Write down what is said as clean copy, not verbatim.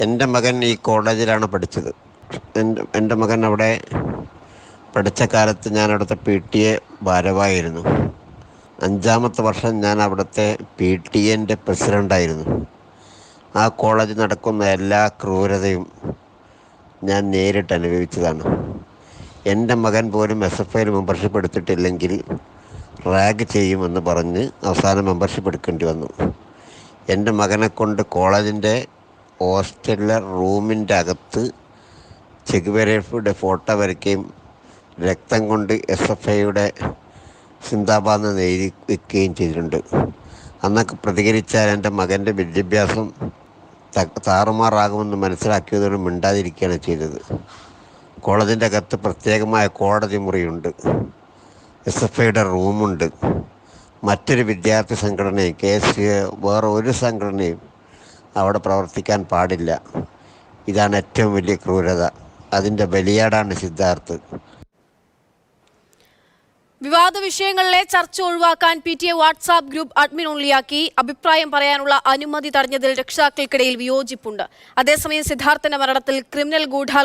എൻ്റെ മകൻ ഈ കോളേജിലാണ് പഠിച്ചത്. എൻ്റെ മകൻ അവിടെ പഠിച്ച കാലത്ത് ഞാൻ അവിടുത്തെ PTA ഭാരവാഹിയായിരുന്നു. 5-ാമത്തെ വർഷം ഞാൻ അവിടുത്തെ PTA പ്രസിഡൻ്റായിരുന്നു. ആ കോളേജിൽ നടക്കുന്ന എല്ലാ ക്രൂരതയും ഞാൻ നേരിട്ട് അനുഭവിച്ചതാണ്. എൻ്റെ മകൻ പോലും SFIയിൽ മെമ്പർഷിപ്പ് എടുത്തിട്ടില്ലെങ്കിൽ റാഗ് ചെയ്യുമെന്ന് പറഞ്ഞ് അവസാനം മെമ്പർഷിപ്പ് എടുക്കേണ്ടി വന്നു. എൻ്റെ മകനെ കൊണ്ട് കോളേജിൻ്റെ ഹോസ്റ്റലിലെ റൂമിൻ്റെ അകത്ത് ചെഗുവേരയുടെ ഫോട്ടോ വരയ്ക്കുകയും രക്തം കൊണ്ട് SFIയുടെ സിന്ദാബാദ് എന്ന് എഴുതി വയ്ക്കുകയും ചെയ്തിട്ടുണ്ട്. അന്നൊക്കെ പ്രതികരിച്ചാൽ എൻ്റെ മകൻ്റെ വിദ്യാഭ്യാസം താറുമാറാകുമെന്ന് മനസ്സിലാക്കിയതോടെ മിണ്ടാതിരിക്കുകയാണ് ചെയ്തത്. കോളേജിൻ്റെ അകത്ത് പ്രത്യേകമായ കോടതി മുറിയുണ്ട്, SFIയുടെ റൂമുണ്ട്. മറ്റൊരു വിദ്യാർത്ഥി സംഘടനയും വേറെ ഒരു സംഘടനയും അവിടെ പ്രവർത്തിക്കാൻ പാടില്ല. ഇതാണ് ഏറ്റവും വലിയ ക്രൂരത. അതിൻ്റെ ബലിയാടാണ് സിദ്ധാർത്ഥ്. വിവാദ വിഷയങ്ങളിലെ ചർച്ച ഒഴിവാക്കാൻ PTA വാട്സാപ്പ് ഗ്രൂപ്പ് അഡ്മിൻ ഒൺലിയാക്കി. അഭിപ്രായം പറയാനുള്ള അനുമതി തടഞ്ഞതിൽ രക്ഷിതാക്കൾക്കിടയിൽ വിയോജിപ്പുണ്ട്. അതേസമയം സിദ്ധാർത്ഥന്റെ മരണത്തിൽ ക്രിമിനൽ ഗൂഢാലോചന